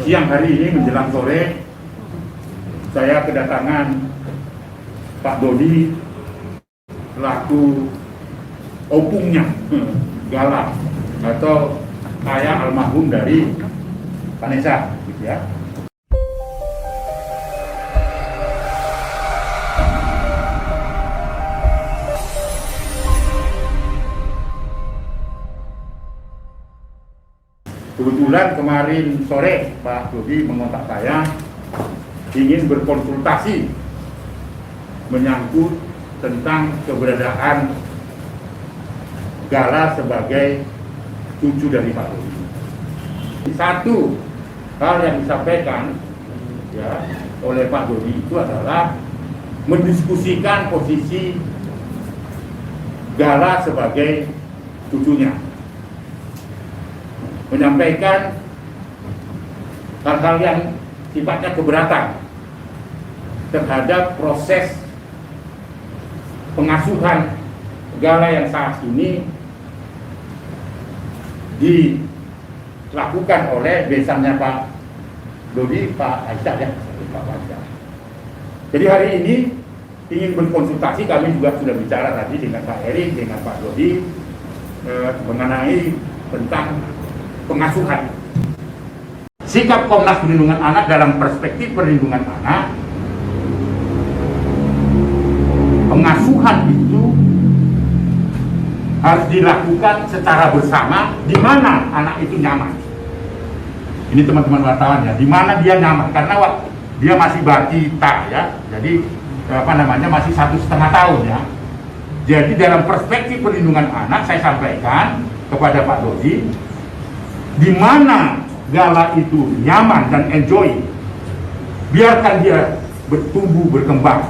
Siang hari ini menjelang sore, saya kedatangan Pak Dodi selaku opungnya Gala atau ayah almarhum dari Vanessa, gitu ya. Kebetulan kemarin sore Pak Dodi mengontak saya ingin berkonsultasi menyangkut tentang keberadaan Gala sebagai cucu dari Pak Dodi. Satu hal yang disampaikan ya oleh Pak Dodi itu adalah mendiskusikan posisi Gala sebagai cucunya, menyampaikan hal-hal yang sifatnya keberatan terhadap proses pengasuhan Gala yang saat ini dilakukan oleh besannya Pak Dodi, Pak Aisyah ya, Pak Aisyah. Jadi hari ini ingin berkonsultasi, kami juga sudah bicara tadi dengan Pak Erik, dengan Pak Dodi mengenai tentang pengasuhan. Sikap Komnas Perlindungan Anak dalam perspektif perlindungan anak, pengasuhan itu harus dilakukan secara bersama di mana anak itu nyaman. Ini teman-teman wartawan ya, di mana dia nyaman, karena dia masih balita ya, jadi masih 1,5 tahun ya. Jadi dalam perspektif perlindungan anak saya sampaikan kepada Pak Dodi, di mana Gala itu nyaman dan enjoy, biarkan dia bertumbuh berkembang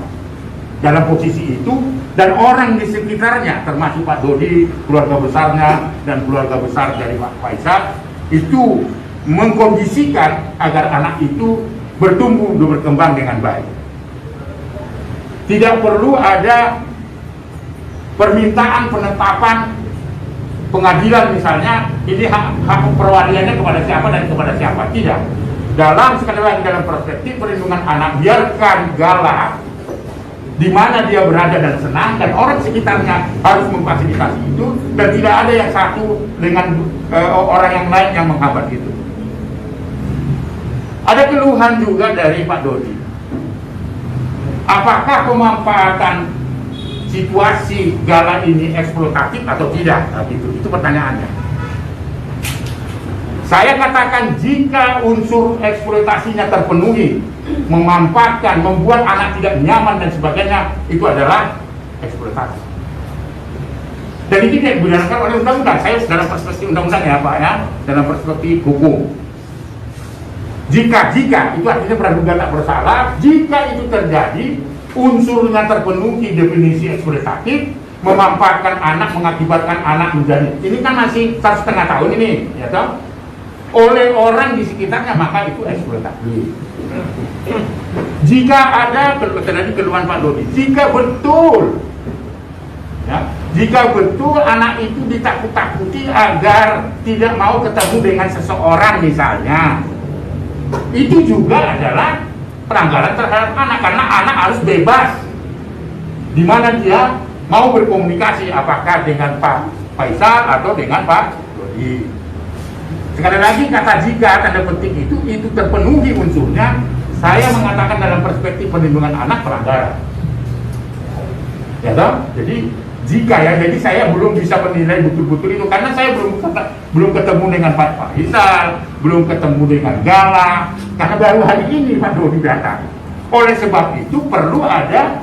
dalam posisi itu, dan orang di sekitarnya termasuk Pak Dodi, keluarga besarnya dan keluarga besar dari Pak Faisal itu mengkondisikan agar anak itu bertumbuh dan berkembang dengan baik. Tidak perlu ada permintaan penetapan pengadilan misalnya, ini hak perwaliannya kepada siapa dan kepada siapa. Tidak. Sekali lagi dalam perspektif perlindungan anak, biarkan Gala di mana dia berada dan senang, dan orang sekitarnya harus memfasilitasi itu, dan tidak ada yang satu dengan orang yang lain yang menghambat itu. Ada keluhan juga dari Pak Dodi. Apakah pemanfaatan situasi Gala ini eksploitatif atau tidak? Nah, itu pertanyaannya. Saya katakan jika unsur eksploitasinya terpenuhi, memanfaatkan, membuat anak tidak nyaman dan sebagainya, itu adalah eksploitasi. Dan ini tidak dibenarkan oleh undang-undang. Saya dalam perspektif undang-undang ya Pak ya, dalam perspektif hukum. Jika itu artinya praduga tak bersalah. Jika itu terjadi, unsurnya terpenuhi definisi eksploitatif, memanfaatkan anak, mengakibatkan anak menjadi, ini kan masih 1,5 tahun ini, ya toh, oleh orang di sekitarnya, maka itu eksploitatif. Jika ada terjadi keluhan Pak Dodi, jika betul anak itu ditakut-takuti agar tidak mau ketemu dengan seseorang misalnya, itu juga adalah pelanggaran terhadap anak, karena anak harus bebas di mana dia mau berkomunikasi, apakah dengan Pak Faisal atau dengan Pak Dodi. Sekali lagi kata jika tanda petik itu terpenuhi unsurnya, saya mengatakan dalam perspektif perlindungan anak pelanggaran. Ya toh? Jadi jika ya, jadi saya belum bisa menilai betul-betul itu karena saya belum ketemu dengan Pak Faisal, belum ketemu dengan Gala, karena baru hari ini Pak Dodi datang. Oleh sebab itu perlu ada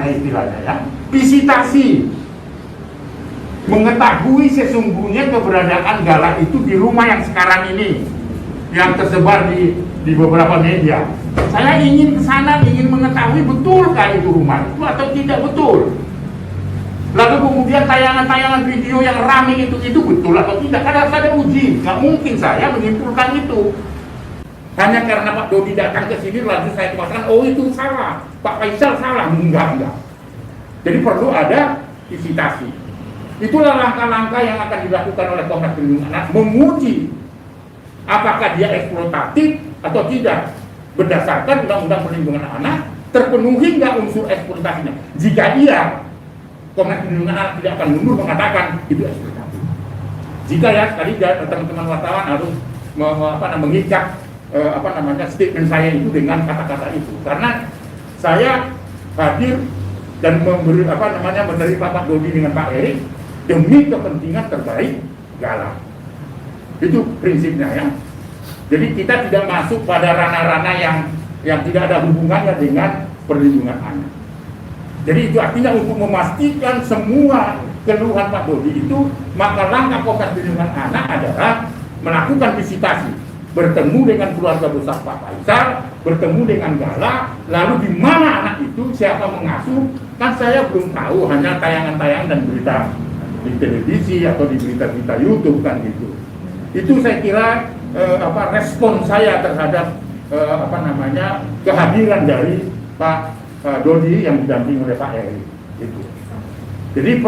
istilahnya ya, visitasi, mengetahui sesungguhnya keberadaan Gala itu di rumah yang sekarang ini, yang tersebar di beberapa media. Saya ingin ke sana, ingin mengetahui betulkah itu rumah itu atau tidak betul. Lalu kemudian tayangan-tayangan video yang ramai itu betul atau tidak, kan harus ada uji. Nggak mungkin saya menyimpulkan itu hanya karena Pak Dodi datang ke sini lalu saya katakan oh itu salah, Pak Faisal salah. Enggak. Jadi perlu ada visitasi. Itulah langkah-langkah yang akan dilakukan oleh Komnas Perlindungan Anak, menguji apakah dia eksploitatif atau tidak. Berdasarkan Undang-Undang Perlindungan Anak, terpenuhi nggak unsur eksploitasinya? Jika iya, Komnas Perlindungan Anak tidak akan mundur mengatakan itu eksploitasi. Jika ya, tadi teman-teman wartawan harus mengikat statement saya itu dengan kata-kata itu, karena saya hadir dan menerima Pak Dodi dengan Pak Erik demi kepentingan terbaik Gala. Itu prinsipnya ya. Jadi kita tidak masuk pada ranah-ranah yang tidak ada hubungannya dengan perlindungan anak. Jadi itu artinya untuk memastikan semua keluhan Pak Dodi itu, maka langkah Komnas Perlindungan Anak adalah melakukan visitasi, bertemu dengan keluarga besar Pak Faisal, bertemu dengan Gala, lalu di mana anak itu, siapa mengasuh, kan saya belum tahu, hanya tayangan-tayangan dan berita di televisi atau di berita-berita YouTube kan gitu. Itu saya kira respon saya terhadap kehadiran dari Pak Dodi yang didampingi oleh Pak Eri itu. Jadi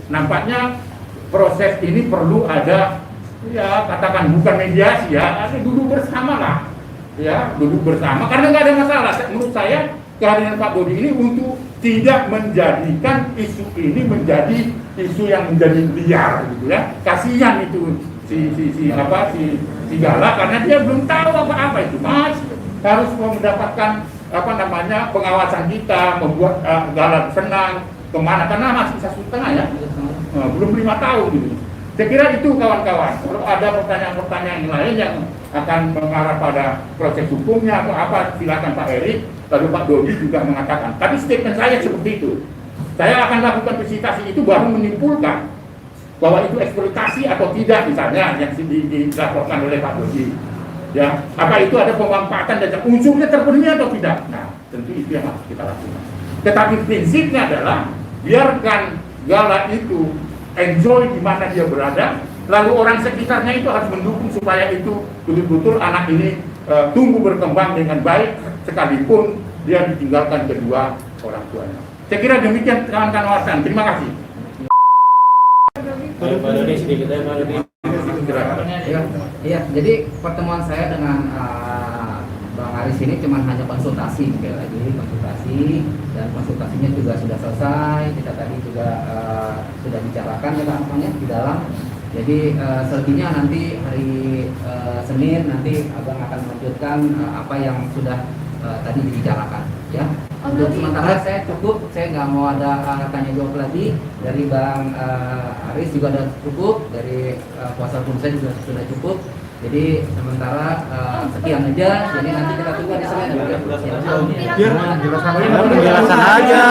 nampaknya proses ini perlu ada, ya katakan bukan mediasi ya, ada duduk bersama lah, ya duduk bersama, karena nggak ada masalah. Menurut saya kehadiran Pak Dodi ini untuk tidak menjadikan isu ini menjadi isu yang menjadi liar gitu ya. Kasihan itu si Gala, karena dia belum tahu apa-apa itu, Mas harus mendapatkan pengawasan kita, membuat Gala senang kemana, karena masih 1,5 ya, belum 5 tahun gitu. Saya kira itu kawan-kawan. Kalau ada pertanyaan-pertanyaan lain yang akan mengarah pada proses hukumnya atau apa, silakan Pak Erik. Lalu Pak Dodi juga mengatakan. Tapi statement saya seperti itu. Saya akan lakukan visitasi itu baru menyimpulkan bahwa itu eksploitasi atau tidak, misalnya yang dilaporkan oleh Pak Dodi. Ya, apa itu ada pemanfaatan dan unsurnya terpenuhi atau tidak? Nah, tentu itu yang harus kita lakukan. Tetapi prinsipnya adalah biarkan Gala itu enjoy di mana dia berada, lalu orang sekitarnya itu harus mendukung supaya itu betul-betul anak ini tumbuh berkembang dengan baik, sekalipun dia ditinggalkan kedua orang tuanya. Saya kira demikian kawan-kawan. Terima kasih. Pak Dodi sedikit ya, Pak Dodi. Iya, jadi pertemuan saya dengan Bang Aris ini cuma hanya konsultasi, sekali lagi konsultasi, dan konsultasinya juga sudah selesai. Kita tadi juga sudah bicarakan ya Pak namanya di dalam. Jadi selebihnya nanti hari Senin nanti Abang akan melanjutkan apa yang sudah tadi dibicarakan ya. Untuk sementara saya cukup, saya nggak mau ada tanya jawab lagi. Dari Bang Aris juga sudah cukup, dari kuasa hukum saya juga sudah cukup. Jadi sementara sekian aja. Jadi nanti kita tunggu di sana. Biar penjelasan aja.